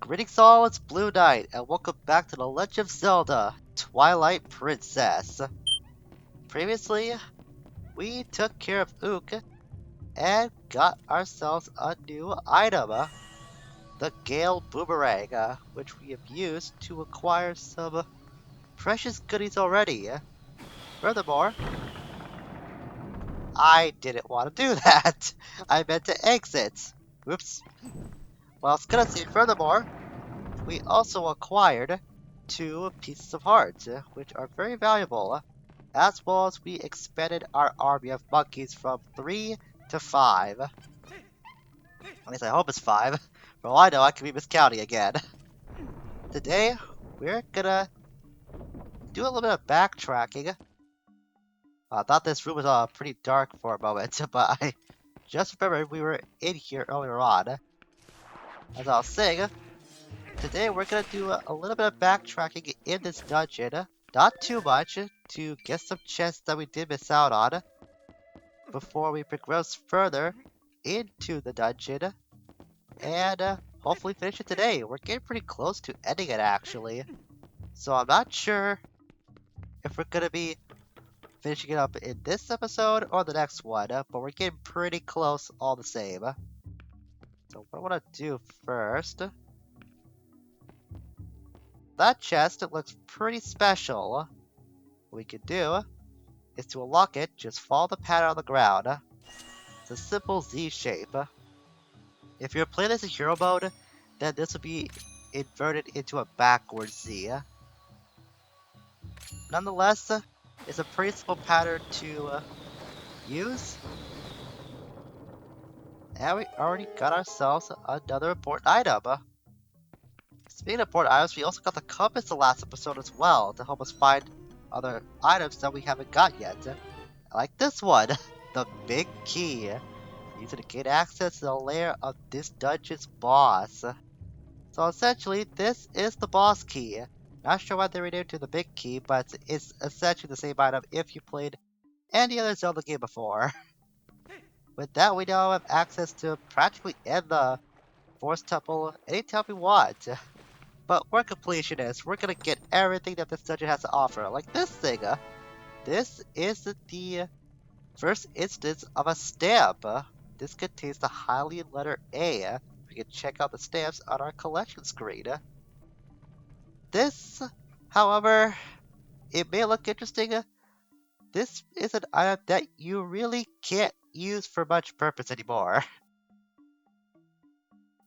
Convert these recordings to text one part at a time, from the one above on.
Greetings all, it's Blue Knight, and welcome back to The Legend of Zelda, Twilight Princess. Previously, we took care of Ook and got ourselves a new item, the Gale Boomerang, which we have used to acquire some precious goodies already. Furthermore, I didn't want to do that. I meant to exit. Whoops. Well, I was gonna say furthermore, we also acquired two pieces of heart, which are very valuable, as well as we expanded our army of monkeys from 3 to 5. At least I hope it's 5. For all I know, I could be miscounting again. Today, we're gonna do a little bit of backtracking. I thought this room was pretty dark for a moment, but I just remembered we were in here earlier on. As I was saying, today we're gonna do a little bit of backtracking in this dungeon. Not too much, to get some chests that we did miss out on before we progress further into the dungeon and hopefully finish it today. We're getting pretty close to ending it actually, so I'm not sure if we're gonna be finishing it up in this episode or the next one, but we're getting pretty close all the same. So what I want to do first, that chest, it looks pretty special. What we could do is to unlock it, just follow the pattern on the ground. It's a simple Z shape. If you're playing this in hero mode, then this will be inverted into a backwards Z. Nonetheless, it's a pretty simple pattern to use. And we already got ourselves another important item. Speaking of important items, we also got the compass the last episode as well to help us find other items that we haven't got yet. Like this one, the big key. Use it to gain access to the lair of this dungeon's boss. So essentially, this is the boss key. Not sure why they renamed it to the big key, but it's essentially the same item if you played any other Zelda game before. With that, we now have access to practically end the Forest Temple anytime we want. But we're completionists. We're gonna get everything that this dungeon has to offer, like this thing. This is the first instance of a stamp. This contains the Hylian letter A. We can check out the stamps on our collection screen. This, however, it may look interesting. This is an item that you really can't use for much purpose anymore.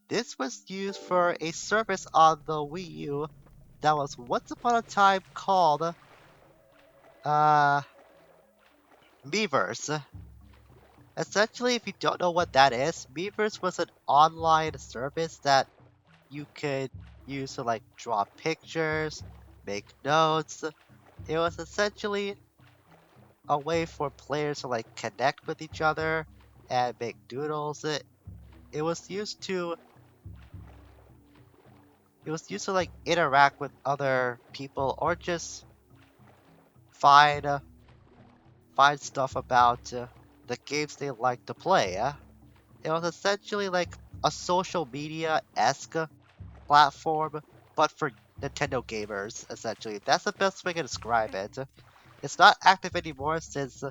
This was used for a service on the Wii U that was once upon a time called Miiverse. Essentially, if you don't know what that is, Miiverse was an online service that you could use to like draw pictures, make notes. It was essentially a way for players to like connect with each other and make doodles. It was used to like interact with other people or just find find stuff about the games they like to play. It was essentially like a social media-esque platform, but for Nintendo gamers, essentially. That's the best way to describe it. It's not active anymore since,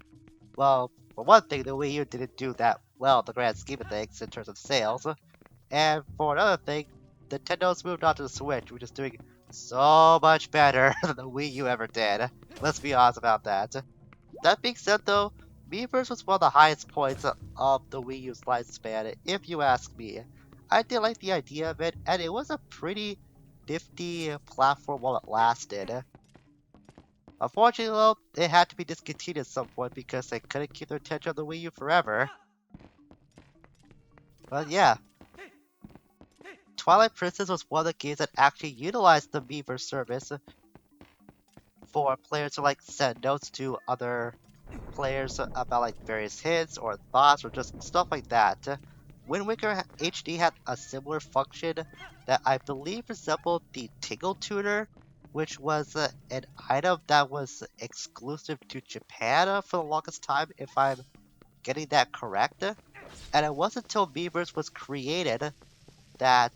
well, for one thing, the Wii U didn't do that well in the grand scheme of things in terms of sales. And for another thing, Nintendo's moved on to the Switch, which is doing so much better than the Wii U ever did. Let's be honest about that. That being said though, Miiverse was one of the highest points of the Wii U's lifespan, if you ask me. I did like the idea of it, and it was a pretty nifty platform while it lasted. Unfortunately though, it had to be discontinued at some point because they couldn't keep their attention on the Wii U forever. But yeah, Twilight Princess was one of the games that actually utilized the Miiverse service for players to like send notes to other players about like various hints or thoughts or just stuff like that. Wind Waker HD had a similar function that I believe resembled the Tingle Tuner, which was an item that was exclusive to Japan for the longest time, if I'm getting that correct. And it wasn't until Miiverse was created that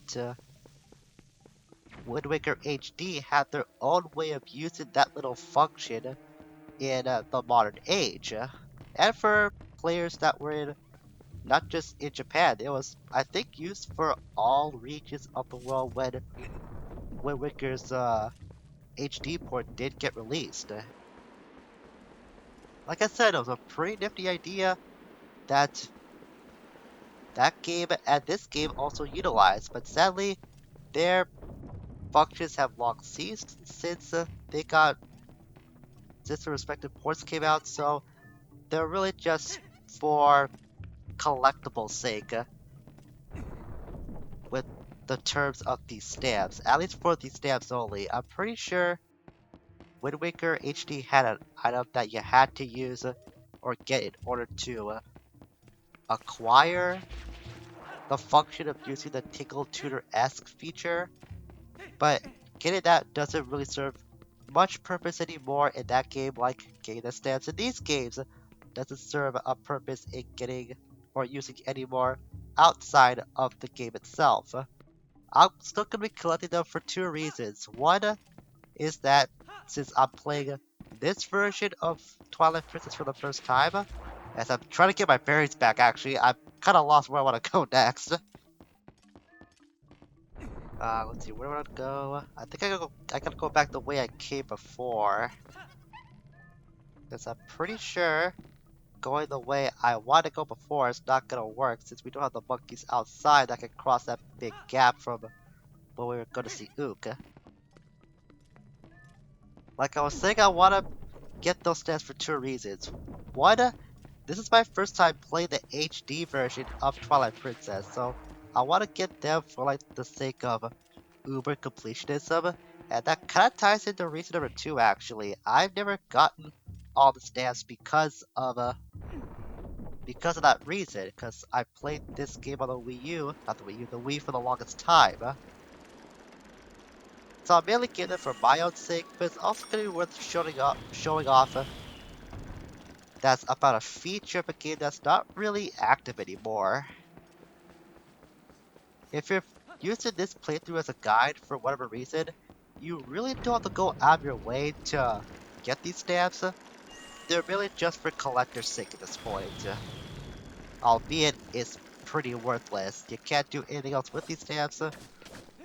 Wind Waker HD had their own way of using that little function in the modern age. And for players that were in not just in Japan, it was, I think, used for all regions of the world when Wind Waker's HD port did get released. Like I said, it was a pretty nifty idea that that game and this game also utilized, but sadly, their functions have long ceased since the respective ports came out, so they're really just for collectible sake with the terms of these stamps, at least for these stamps only. I'm pretty sure Wind Waker HD had an item that you had to use or get in order to acquire the function of using the Tingle Tutor-esque feature, but getting that doesn't really serve much purpose anymore in that game like getting the stamps in these games doesn't serve a purpose in getting or using anymore outside of the game itself. I'm still going to be collecting them for two reasons. One is that since I'm playing this version of Twilight Princess for the first time, as I'm trying to get my bearings back actually, I'm kind of lost where I want to go next. Let's see, where would I go? I think I gotta go back the way I came before. Because I'm pretty sure going the way I want to go before is not gonna work since we don't have the monkeys outside that can cross that big gap from where we were gonna see Ook. Like I was saying, I want to get those stats for two reasons. One, this is my first time playing the HD version of Twilight Princess, so I want to get them for like the sake of uber completionism, and that kind of ties into reason number two actually. I've never gotten all the stamps because of that reason, because I played this game on the Wii U, not the Wii U, the Wii for the longest time. So I'm mainly getting it for my own sake, but it's also going to be worth showing off that's about a feature of a game that's not really active anymore. If you're using this playthrough as a guide for whatever reason, you really don't have to go out of your way to get these stamps. They're really just for collector's sake at this point. Albeit it's pretty worthless. You can't do anything else with these stamps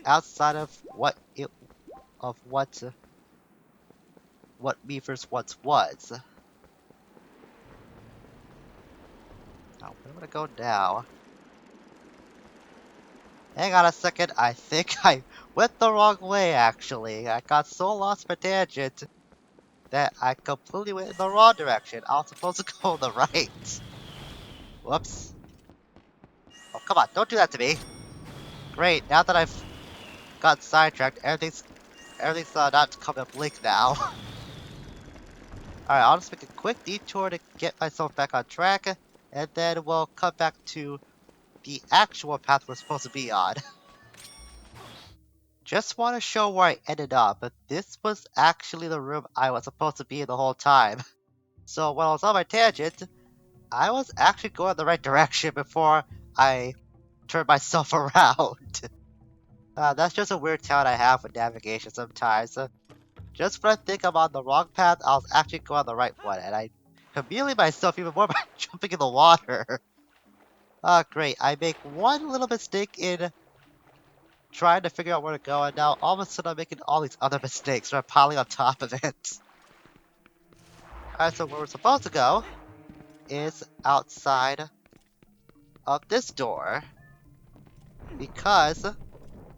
outside of what Miiverse once was. Now where am I gonna go now? Hang on a second, I think I went the wrong way actually. I got so lost for tangent that I completely went in the wrong direction. I was supposed to go on the right. Whoops. Oh, come on, don't do that to me. Great, now that I've got sidetracked, everything's not coming up link now. Alright, I'll just make a quick detour to get myself back on track, and then we'll come back to the actual path we're supposed to be on. Just want to show where I ended up, but this was actually the room I was supposed to be in the whole time. So when I was on my tangent, I was actually going the right direction before I turned myself around. That's just a weird talent I have with navigation sometimes. Just when I think I'm on the wrong path, I was actually going the right one, and I humiliate myself even more by jumping in the water. Ah, great. I make one little mistake in trying to figure out where to go, and now all of a sudden I'm making all these other mistakes that are piling on top of it. Alright, so where we're supposed to go is outside of this door, because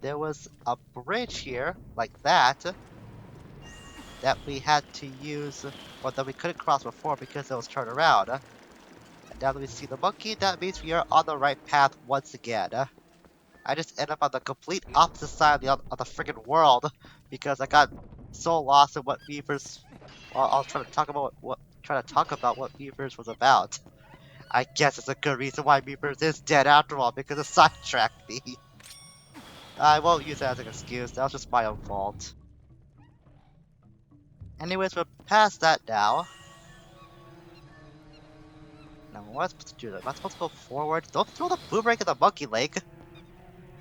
there was a bridge here, like that we had to use, or that we couldn't cross before because it was turned around. And now that we see the monkey, that means we are on the right path once again. I just end up on the complete opposite side of the freaking world because I got so lost in what Weavers. Well, I was trying to talk about what Weavers was about. I guess it's a good reason why Weavers is dead after all because it sidetracked me. I won't use that as an excuse. That was just my own fault. Anyways, we're past that now. Now, what am I supposed to do? Am I supposed to go forward? Don't throw the boomerang at the monkey lake!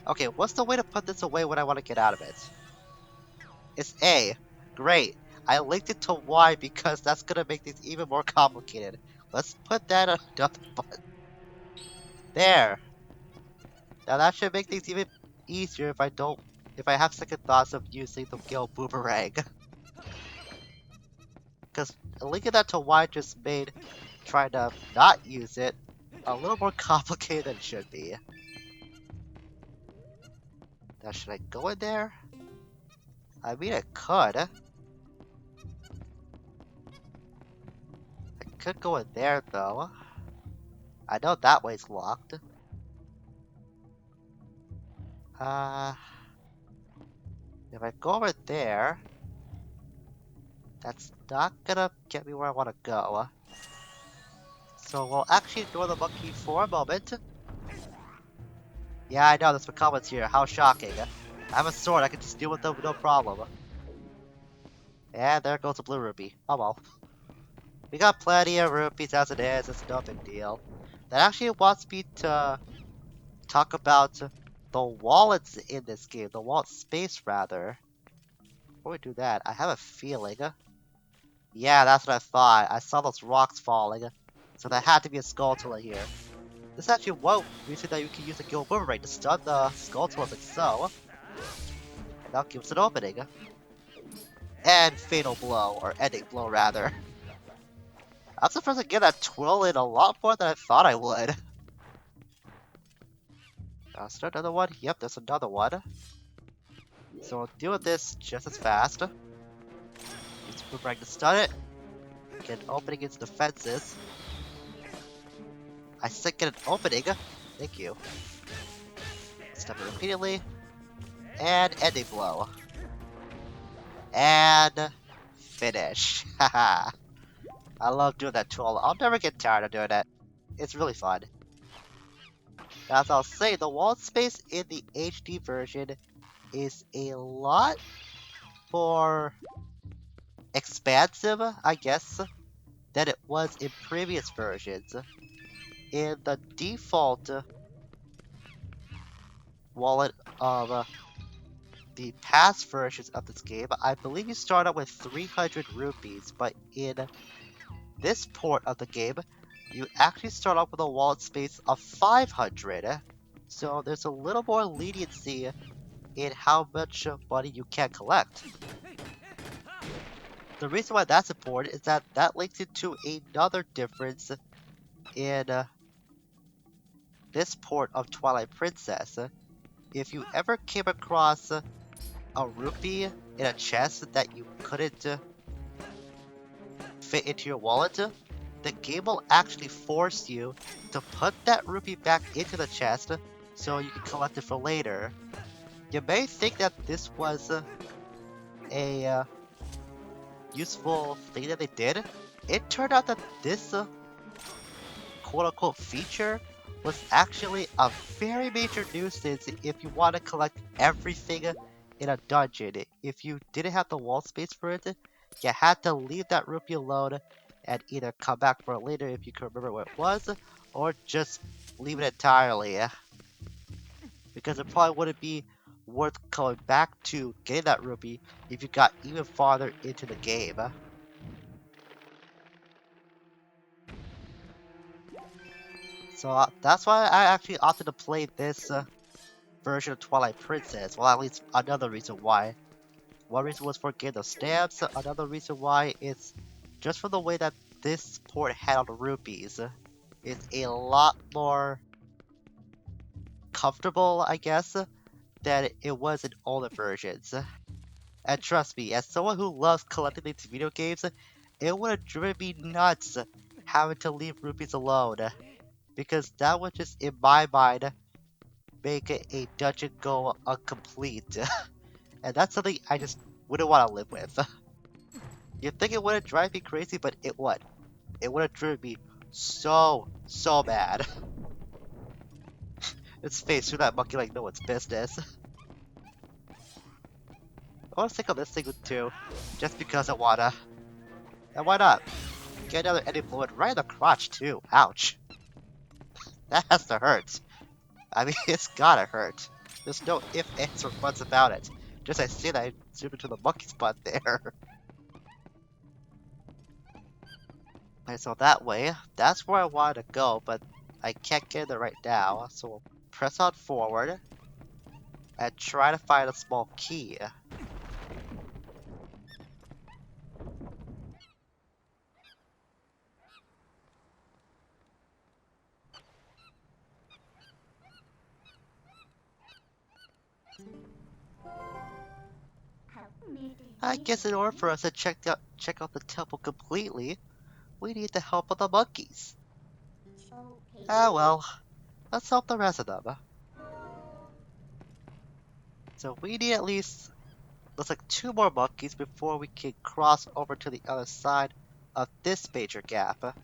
Okay, what's the way to put this away when I want to get out of it? It's A. Great. I linked it to Y because that's gonna make things even more complicated. Let's put that on another button. There. Now that should make things even easier if I have second thoughts of using the Gale Boomerang. Because linking that to Y just made trying to not use it a little more complicated than it should be. Now should I go in there? I mean, I could. I could go in there though. I know that way's locked. Uh, if I go over there, that's not gonna get me where I want to go. So we'll actually ignore the monkey for a moment. Yeah, I know, there's some comments here. How shocking. I have a sword, I can just deal with them no problem. And there goes the blue rupee. Oh well. We got plenty of rupees as it is, it's no big deal. That actually wants me to talk about the wallets in this game, the wallet space rather. Before we do that, I have a feeling. Yeah, that's what I thought. I saw those rocks falling, so there had to be a skull here. This actually won't reason that you can use a Gale Boomerang to stun the skull like so. And that gives an opening. And fatal blow, or ending blow rather. I'm surprised I get that twirl in a lot more than I thought I would. Is there another one? Yep, there's another one. So we'll deal with this just as fast. Use the boomerang to stun it. Get an opening into the fences. I still get an opening. Thank you. Step it repeatedly. And ending blow. And finish. Haha. I love doing that tool. I'll never get tired of doing it. It's really fun. As I'll say, the wall space in the HD version is a lot more expansive, I guess, than it was in previous versions. In the default wallet of the past versions of this game, I believe you start out with 300 rupees, but in this port of the game, you actually start off with a wallet space of 500. So there's a little more leniency in how much money you can collect. The reason why that's important is that that links into another difference in this port of Twilight Princess. If you ever came across a rupee in a chest that you couldn't fit into your wallet, the game will actually force you to put that rupee back into the chest so you can collect it for later. You may think that this was a useful thing that they did. It turned out that this quote-unquote feature was actually a very major nuisance if you want to collect everything in a dungeon. If you didn't have the wall space for it, you had to leave that rupee alone and either come back for it later if you can remember what it was, or just leave it entirely. Because it probably wouldn't be worth coming back to getting that rupee if you got even farther into the game. So that's why I actually opted to play this version of Twilight Princess. Well, at least another reason why. One reason was for getting the stamps, another reason why is just for the way that this port handled rupees. It's a lot more comfortable, I guess, than it was in older versions. And trust me, as someone who loves collecting these video games, it would have driven me nuts having to leave rupees alone. Because that would just, in my mind, make a dungeon go incomplete. And that's something I just wouldn't want to live with. You'd think it wouldn't drive me crazy, but it would. It would have driven me so bad. Its face through that monkey like no one's business. I want to stick on this thing too, just because I wanna. And why not? Get another ending fluid right in the crotch too. Ouch. That has to hurt. I mean, it's gotta hurt. There's no ifs, ands, or buts about it. Just as I say that, I zoom into the monkey spot there. And so that way, that's where I wanted to go, but I can't get there right now. So we'll press on forward and try to find a small key. I guess in order for us to check out the temple completely, we need the help of the monkeys. Ah well, let's help the rest of them. So we need at least, looks like 2 more monkeys before we can cross over to the other side of this major gap.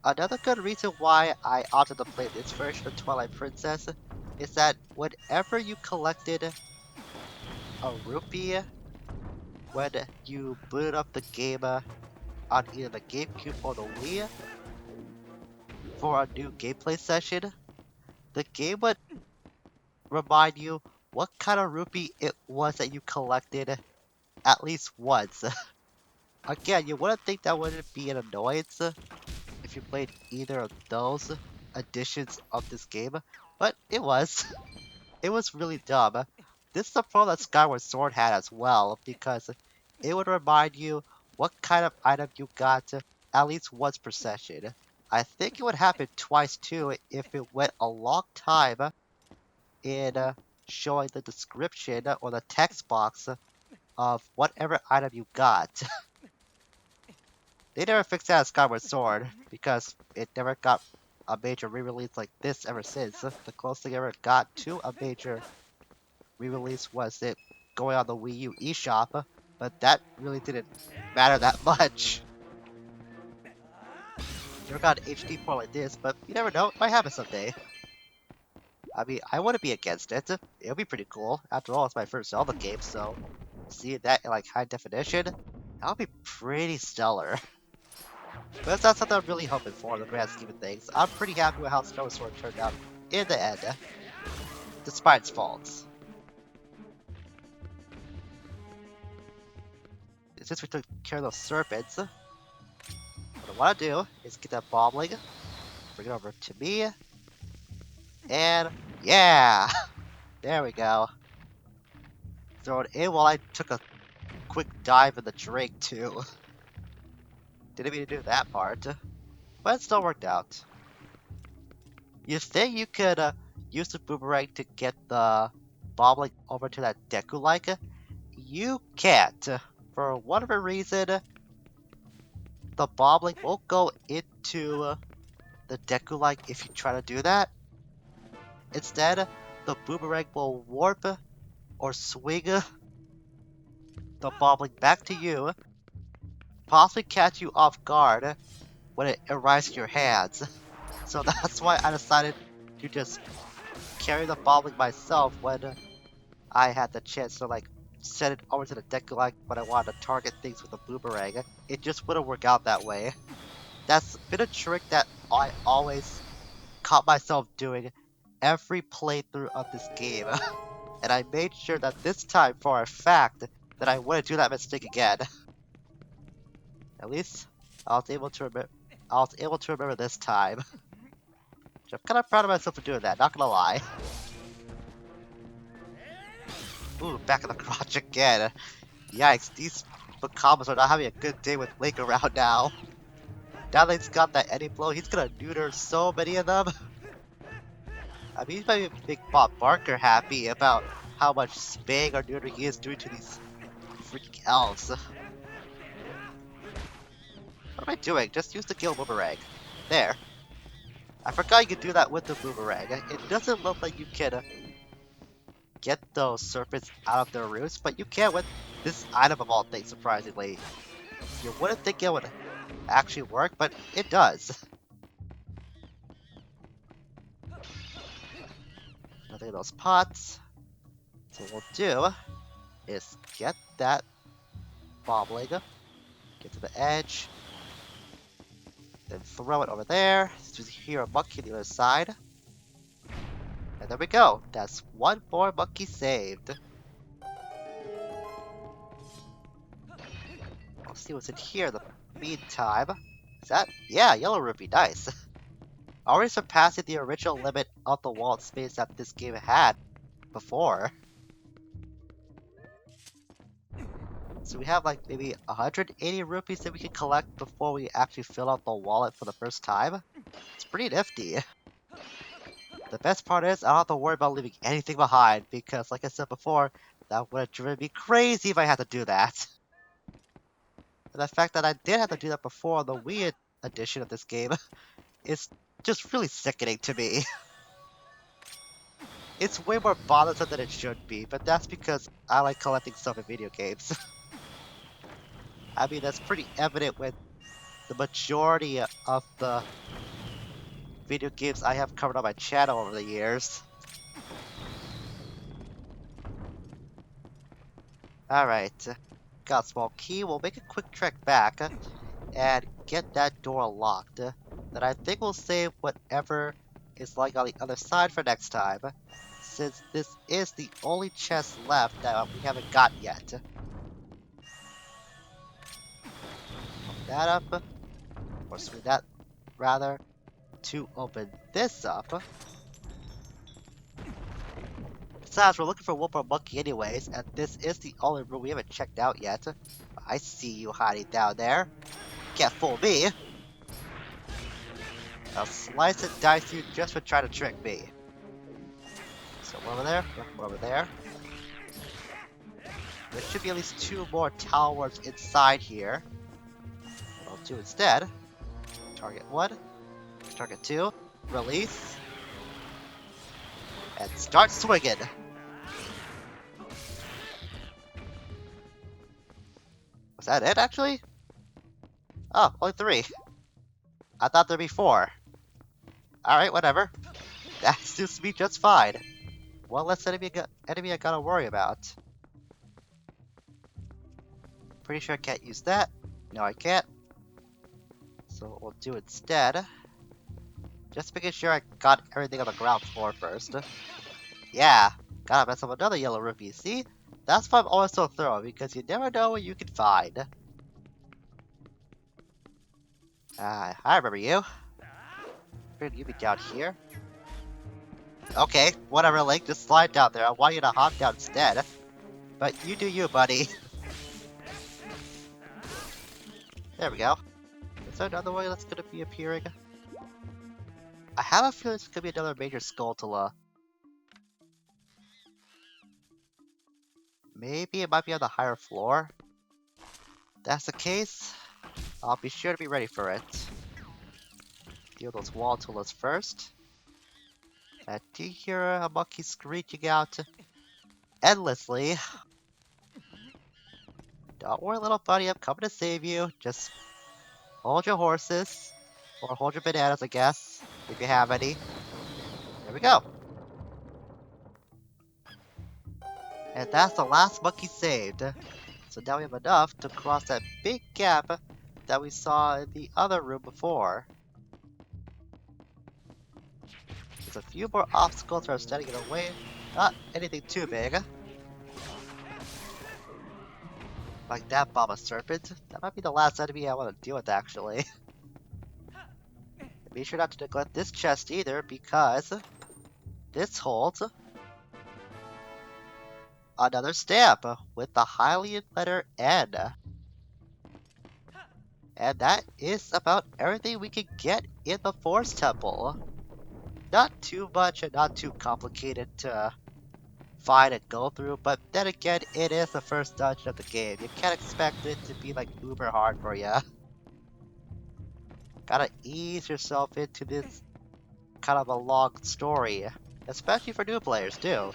Another good reason why I opted to play this version of Twilight Princess is that whenever you collected a rupee when you booted up the game on either the GameCube or the Wii for a new gameplay session, the game would remind you what kind of rupee it was that you collected at least once. Again, you wouldn't think that wouldn't be an annoyance if you played either of those editions of this game, but it was. It was really dumb. This is the problem that Skyward Sword had as well, because it would remind you what kind of item you got at least once per session. I think it would happen twice too if it went a long time in showing the description or the text box of whatever item you got. They never fixed that in Skyward Sword because it never got a major re-release like this ever since. The closest thing I ever got to a major re-release was it going on the Wii U eShop, but that really didn't matter that much. Never got an HD port like this, but you never know, it might happen someday. I mean, I wouldn't be against it. It would be pretty cool. After all, it's my first Zelda game, so seeing that in like high definition, that would be pretty stellar. But it's not something I'm really hoping for in the grand scheme of things. I'm pretty happy with how Skyward Sword turned out in the end, despite its faults. Since we took care of those serpents, what I want to do is get that bombling, bring it over to me, and yeah! There we go. Throw it in while I took a quick dive in the drink too. Didn't mean to do that part, but it still worked out. You think you could use the boomerang to get the bombling over to that Deku-like? You can't. For whatever reason, the bombling won't go into the Deku-like if you try to do that. Instead, the boomerang will warp or swing the bombling back to you, possibly catch you off guard when it arrives in your hands. So that's why I decided to just carry the bombling myself when I had the chance to like send it over to the deck like when I wanted to target things with a boomerang. It just wouldn't work out that way. That's been a trick that I always caught myself doing every playthrough of this game. And I made sure that this time for a fact that I wouldn't do that mistake again. At least I was able to remember this time. Which I'm kind of proud of myself for doing that, not gonna lie. Ooh, back in the crotch again. Yikes, these Bakamas are not having a good day with Link around now. Now that he's got that ending blow, he's gonna neuter so many of them. I mean, he's might make Bob Barker happy about how much spaying or neutering he is doing to these freaking elves. What am I doing? Just use the kill boomerang. There. I forgot you could do that with the boomerang. It doesn't look like you can get those serpents out of their roots, but you can with this item of all things, surprisingly. You wouldn't think it would actually work, but it does. Nothing in those pots. So what we'll do is get that bobbling, get to the edge, then throw it over there. Just hear a monkey on the other side. And there we go. That's one more monkey saved. I'll see what's in here in the meantime. Is that? Yeah, yellow rupee. Nice. Already surpassing the original limit of the wall space that this game had before. So we have like maybe 180 rupees that we can collect before we actually fill out the wallet for the first time. It's pretty nifty. The best part is I don't have to worry about leaving anything behind because, like I said before, that would have driven me crazy if I had to do that. And the fact that I did have to do that before the Wii edition of this game is just really sickening to me. It's way more bothersome than it should be, but that's because I like collecting stuff in video games. I mean, that's pretty evident with the majority of the video games I have covered on my channel over the years. Alright, got a small key. We'll make a quick trek back and get that door locked. Then I think we'll save whatever is lying on the other side for next time, since this is the only chest left that we haven't got yet. Open that up, or swing that rather, to open this up. Besides, we're looking for one more monkey anyways, and this is the only room we haven't checked out yet. I see you hiding down there. Can't fool me. I'll slice and dice you just for trying to trick me. So one over there, one over there. There should be at least 2 more towers inside here. What I'll do instead, target 1, target 2, release, and start swinging. Was that it, actually? Oh, only 3. I thought there'd be 4. Alright, whatever. That suits me just fine. One less enemy I gotta worry about. Pretty sure I can't use that. No, I can't. So what we'll do instead, just making sure I got everything on the ground floor first. Yeah, gotta mess up another yellow rupee. See? That's why I'm always so thorough, because you never know what you can find. I remember you. Figured you'd be down here. Okay, whatever, Link, just slide down there. I want you to hop down instead. But you do you, buddy. There we go. Is there another way that's gonna be appearing? I have a feeling it's gonna be another major Skulltula. Maybe it might be on the higher floor. If that's the case, I'll be sure to be ready for it. Deal those wall tulas first. And do you hear a monkey screeching out endlessly? Don't worry, little buddy, I'm coming to save you. Just hold your horses. Or hold your bananas, I guess, if you have any. There we go. And that's the last monkey saved. So now we have enough to cross that big gap that we saw in the other room before. There's a few more obstacles that are standing in the way. Not anything too big. Like that Baba Serpent. That might be the last enemy I want to deal with, actually. Be sure not to neglect this chest either, because this holds another stamp with the Hylian letter N. And that is about everything we can get in the Forest Temple. Not too much and not too complicated to find and go through, but then again, it is the first dungeon of the game. You can't expect it to be like uber hard for ya. Gotta ease yourself into this kind of a long story, especially for new players too.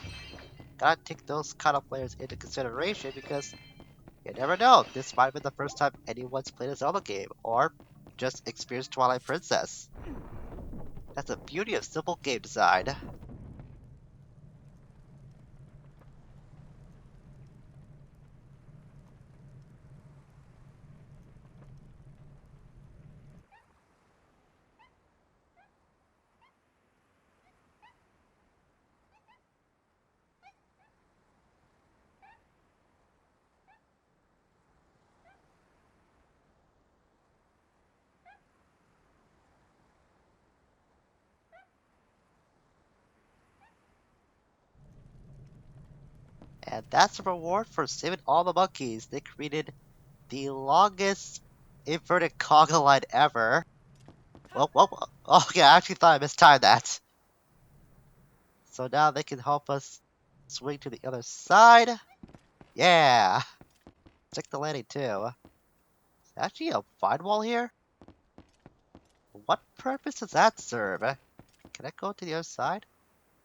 Gotta take those kind of players into consideration because you never know, this might have been the first time anyone's played a Zelda game, or just experienced Twilight Princess. That's the beauty of simple game design. And that's the reward for saving all the monkeys. They created the longest inverted conga line ever. Well. Oh, yeah, I actually thought I mistimed that. So now they can help us swing to the other side. Yeah! Check the landing too. Is there actually a vine wall here? What purpose does that serve? Can I go to the other side?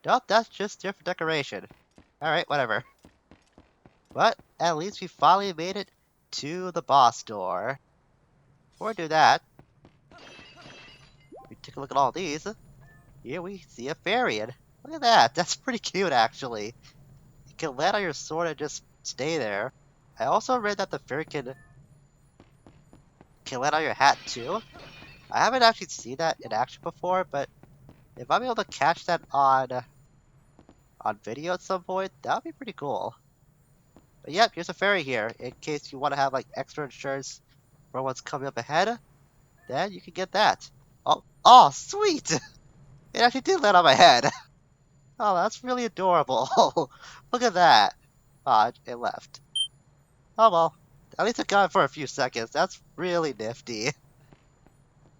Nope, that's just there for decoration. Alright, whatever. But at least we finally made it to the boss door. Before we do that, we take a look at all these. Here we see a fairy, and look at that. That's pretty cute, actually. You can land on your sword and just stay there. I also read that the fairy can land on your hat too. I haven't actually seen that in action before, but if I'm able to catch that on video at some point, that would be pretty cool. But yep, here's a fairy here. In case you want to have like extra insurance for what's coming up ahead, then you can get that. Oh, sweet! It actually did land on my head. Oh, that's really adorable. Look at that. Ah, it left. Oh well. At least it got it for a few seconds. That's really nifty.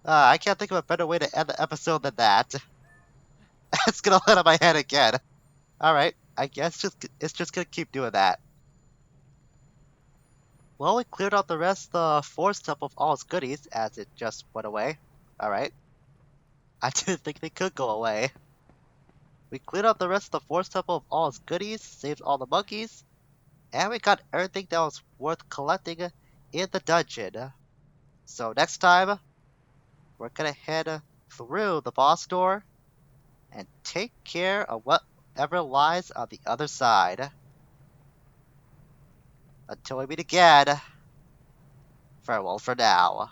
I can't think of a better way to end the episode than that. It's gonna land on my head again. Alright, I guess it's just gonna keep doing that. Well, we cleared out the rest of the forest temple of all its goodies as it just went away. Alright. I didn't think they could go away. We cleared out the rest of the forest temple of all its goodies, saved all the monkeys, and we got everything that was worth collecting in the dungeon. So next time, we're gonna head through the boss door and take care of whatever lies on the other side. Until we meet again, farewell for now.